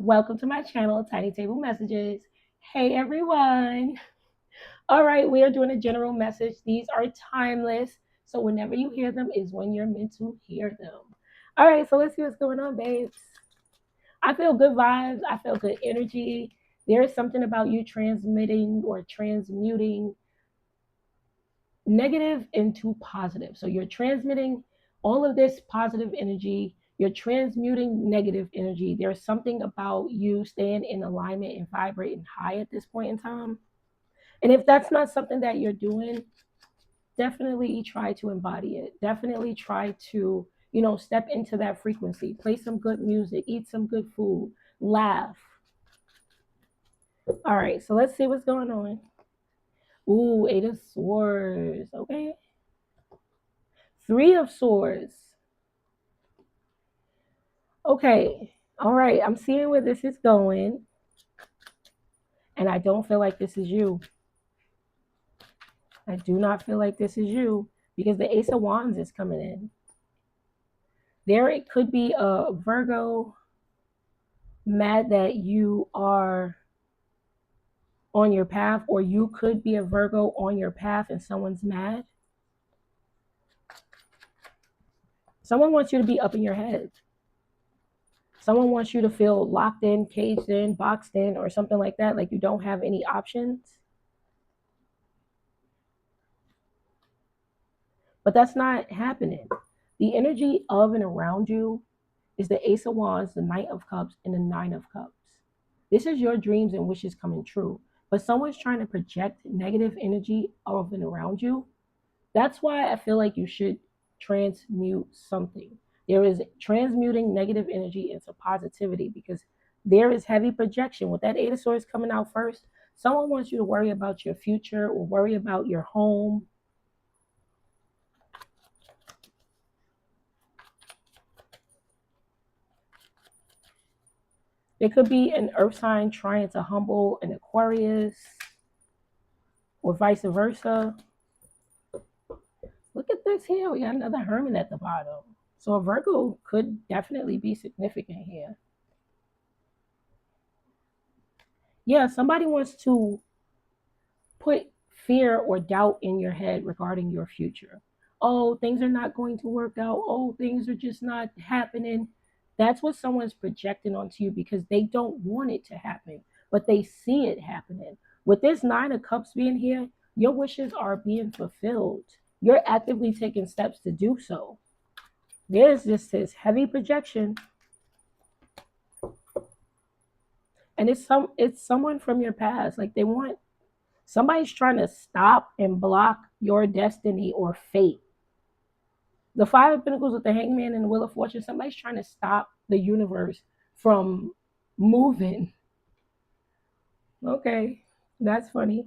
Welcome to my channel, Tiny Table Messages. Hey everyone. All right, we are doing a general message. These are timeless. So whenever you hear them is when you're meant to hear them. All right, so let's see what's going on, babes. I feel good vibes. I feel good energy. There is something about you transmitting or transmuting negative into positive. So you're transmitting all of this positive energy, you're transmuting negative energy. There's something about you staying in alignment and vibrating high at this point in time. And if that's not something that you're doing, definitely try to embody it. Definitely try to, step into that frequency. Play some good music, eat some good food, laugh. All right, so let's see what's going on. Ooh, Eight of Swords. Okay. Three of Swords. Okay, all right, I'm seeing where this is going, and I don't feel like this is you. I do not feel like this is you because the Ace of Wands is coming in. There, it could be a Virgo mad that you are on your path, or you could be a Virgo on your path and someone's mad. Someone wants you to be up in your head. Someone wants you to feel locked in, caged in, boxed in, or something like that, like you don't have any options. But that's not happening. The energy of and around you is the Ace of Wands, the Knight of Cups, and the Nine of Cups. This is your dreams and wishes coming true. But someone's trying to project negative energy of and around you. That's why I feel like you should transmute something. There is transmuting negative energy into positivity because there is heavy projection. With that Eight of Swords coming out first, someone wants you to worry about your future or worry about your home. There could be an earth sign trying to humble an Aquarius or vice versa. Look at this here. We got another Hermit at the bottom. So a Virgo could definitely be significant here. Yeah, somebody wants to put fear or doubt in your head regarding your future. Oh, things are not going to work out. Oh, things are just not happening. That's what someone's projecting onto you because they don't want it to happen, but they see it happening. With this Nine of Cups being here, your wishes are being fulfilled. You're actively taking steps to do so. There's just this heavy projection. And it's someone from your past. Like somebody's trying to stop and block your destiny or fate. The Five of Pentacles with the Hangman and the Wheel of Fortune, somebody's trying to stop the universe from moving. Okay, that's funny.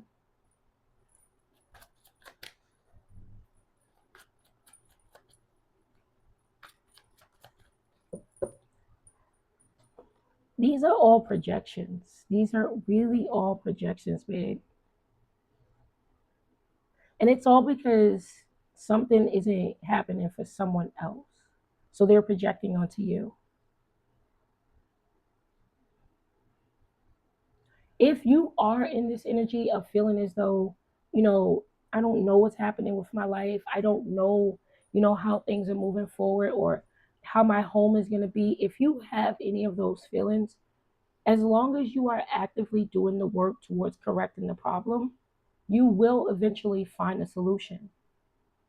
These are all projections. These are really all projections, babe. And it's all because something isn't happening for someone else. So they're projecting onto you. If you are in this energy of feeling as though, you know, I don't know what's happening with my life, I don't know, how things are moving forward or how my home is going to be, if you have any of those feelings, as long as you are actively doing the work towards correcting the problem, you will eventually find a solution.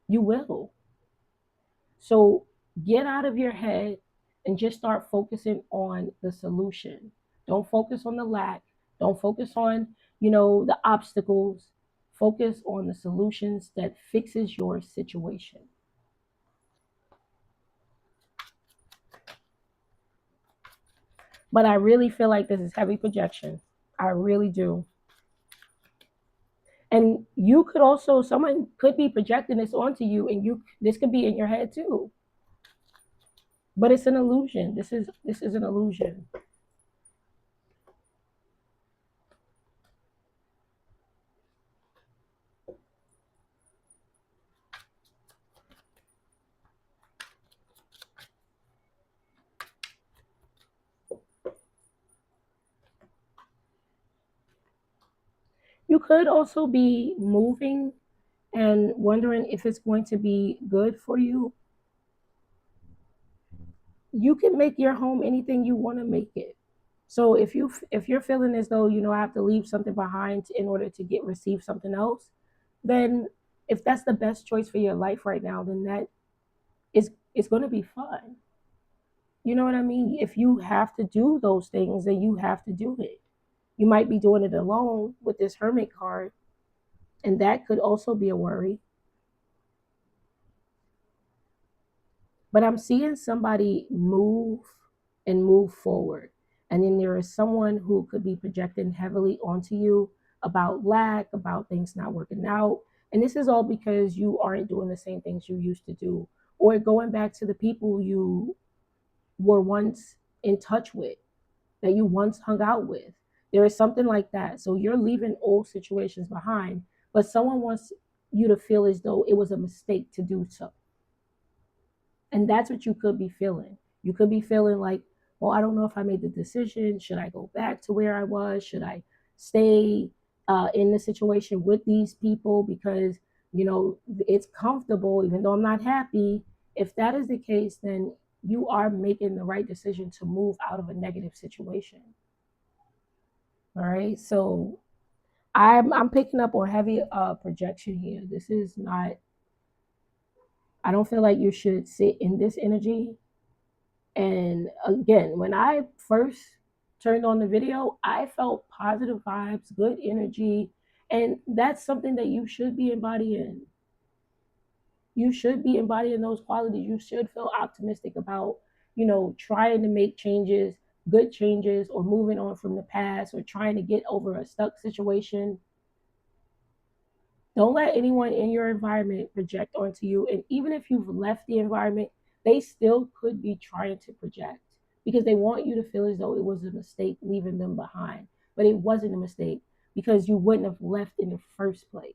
You will. So get out of your head and just start focusing on the solution. Don't focus on the lack. Don't focus on, the obstacles. Focus on the solutions that fixes your situation. But I really feel like this is heavy projection. I really do. And you could also, someone could be projecting this onto you, and this could be in your head too. But it's an illusion. This is an illusion. You could also be moving and wondering if it's going to be good for you. You can make your home anything you want to make it. So if you're feeling as though I have to leave something behind in order to get receive something else, then if that's the best choice for your life right now, then that is it's going to be fun. You know what I mean? If you have to do those things, then you have to do it. You might be doing it alone with this hermit card, and that could also be a worry. But I'm seeing somebody move and move forward. And then there is someone who could be projecting heavily onto you about lack, about things not working out. And this is all because you aren't doing the same things you used to do, or going back to the people you were once in touch with, that you once hung out with. There is something like that. So you're leaving old situations behind, but someone wants you to feel as though it was a mistake to do so. And that's what you could be feeling. You could be feeling like, well, I don't know if I made the decision. Should I go back to where I was? Should I stay in the situation with these people because, it's comfortable, even though I'm not happy? If that is the case, then you are making the right decision to move out of a negative situation. All right. So I'm picking up on heavy projection here. This is not, I don't feel like you should sit in this energy. And again, when I first turned on the video, I felt positive vibes, good energy. And that's something that you should be embodying. You should be embodying those qualities. You should feel optimistic about, trying to make changes, good changes, or moving on from the past, or trying to get over a stuck situation. Don't let anyone in your environment project onto you. And even if you've left the environment, they still could be trying to project because they want you to feel as though it was a mistake leaving them behind. But it wasn't a mistake because you wouldn't have left in the first place.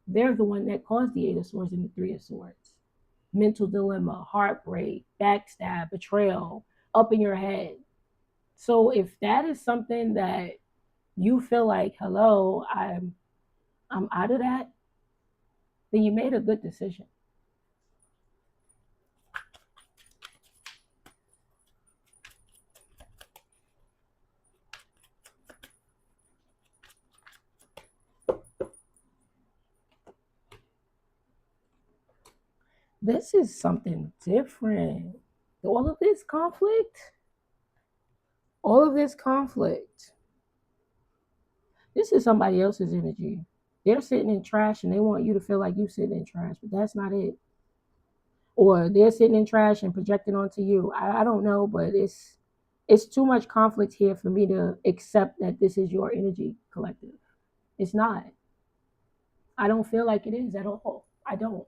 They're the one that caused the Eight of Swords and the Three of Swords. Mental dilemma, heartbreak, backstab, betrayal, up in your head. So if that is something that you feel like, hello, I'm out of that, then you made a good decision. This is something different. All of this conflict, all of this conflict, this is somebody else's energy. They're sitting in trash and they want you to feel like you sitting in trash, but that's not it. Or they're sitting in trash and projecting onto you. I don't know, but it's too much conflict here for me to accept that this is your energy collective. It's not. I don't feel like it is at all. I don't.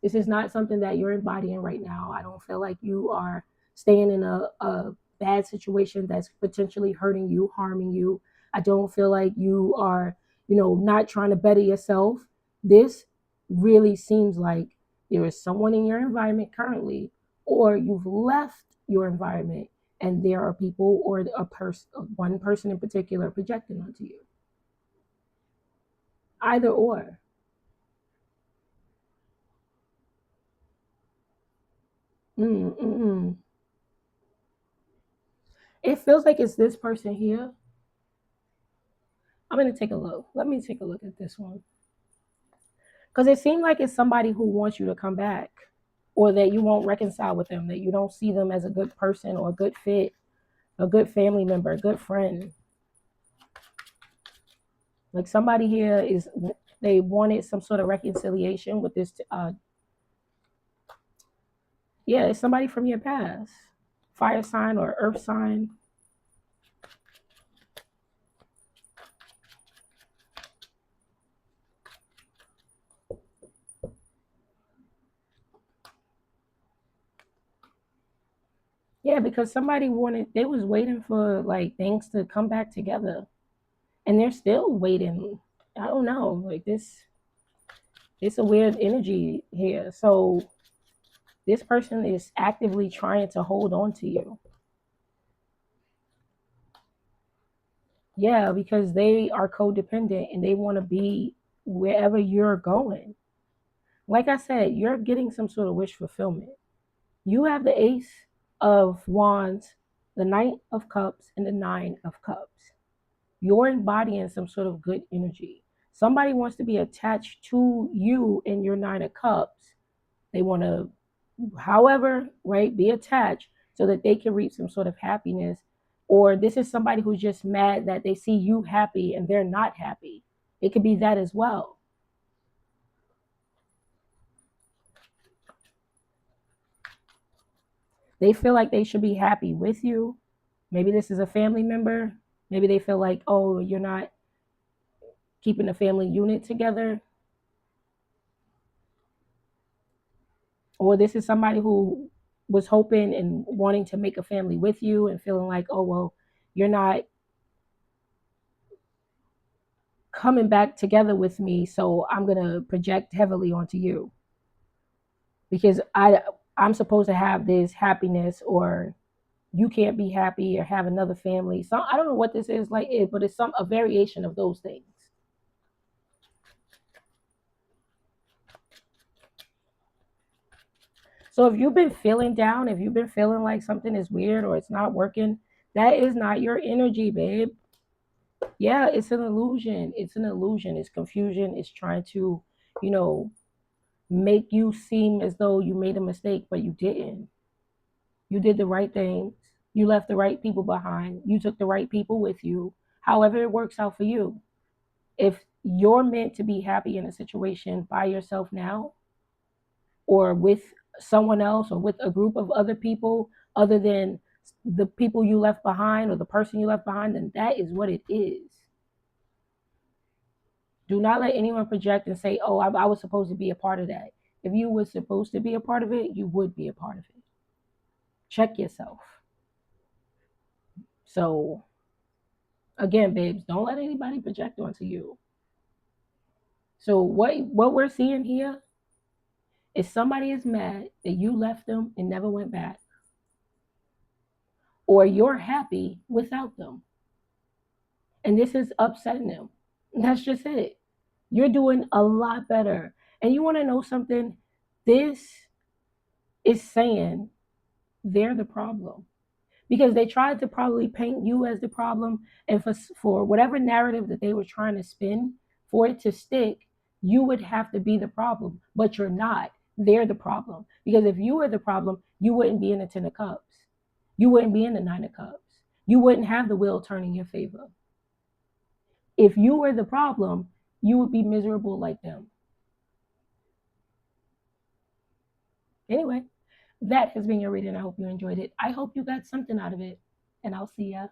This is not something that you're embodying right now. I don't feel like you are staying in a bad situation that's potentially hurting you, harming you. I don't feel like you are, not trying to better yourself. This really seems like there is someone in your environment currently, or you've left your environment and there are people or a person, one person in particular, projecting onto you. Either or. Mm, mm, mm. It feels like it's this person here. I'm gonna take a look. Let me take a look at this one because it seemed like it's somebody who wants you to come back, or that you won't reconcile with them, that you don't see them as a good person or a good fit, a good family member, a good friend. Like somebody here is they wanted some sort of reconciliation with this. Yeah, it's somebody from your past, fire sign or earth sign. Yeah, because somebody wanted, they was waiting for like things to come back together, and they're still waiting. I don't know, like this. It's a weird energy here. So this person is actively trying to hold on to you. Yeah, because they are codependent and they want to be wherever you're going. Like I said, you're getting some sort of wish fulfillment. You have the Ace of Wands, the Knight of Cups, and the Nine of Cups. You're embodying some sort of good energy. Somebody wants to be attached to you in your Nine of Cups. They want to, however, right, be attached so that they can reap some sort of happiness. Or this is somebody who's just mad that they see you happy and they're not happy. It could be that as well. They feel like they should be happy with you. Maybe this is a family member. Maybe they feel like, oh, you're not keeping the family unit together. Or this is somebody who was hoping and wanting to make a family with you and feeling like, oh, well, you're not coming back together with me, so I'm going to project heavily onto you because I'm supposed to have this happiness, or you can't be happy or have another family. So I don't know what this is like, but it's some a variation of those things. So if you've been feeling down, if you've been feeling like something is weird or it's not working, that is not your energy, babe. Yeah, it's an illusion. It's an illusion. It's confusion. It's trying to, you know, make you seem as though you made a mistake, but you didn't. You did the right things. You left the right people behind. You took the right people with you. However, it works out for you. If you're meant to be happy in a situation by yourself now, or with someone else, or with a group of other people other than the people you left behind or the person you left behind, then that is what it is. Do not let anyone project and say, oh, I was supposed to be a part of that. If you were supposed to be a part of it, you would be a part of it. Check yourself. So, again, babes, don't let anybody project onto you. So, what we're seeing here is somebody is mad that you left them and never went back, or you're happy without them. And this is upsetting them. That's just it. You're doing a lot better. And you want to know something? This is saying they're the problem because they tried to probably paint you as the problem, and for whatever narrative that they were trying to spin, for it to stick, you would have to be the problem, but you're not. They're the problem, because if you were the problem, you wouldn't be in the 10 of cups, you wouldn't be in the 9 of cups, you wouldn't have the wheel turn in your favor. If you were the problem, you would be miserable like them. Anyway, that has been your reading. I hope you enjoyed it. I hope you got something out of it, and I'll see ya.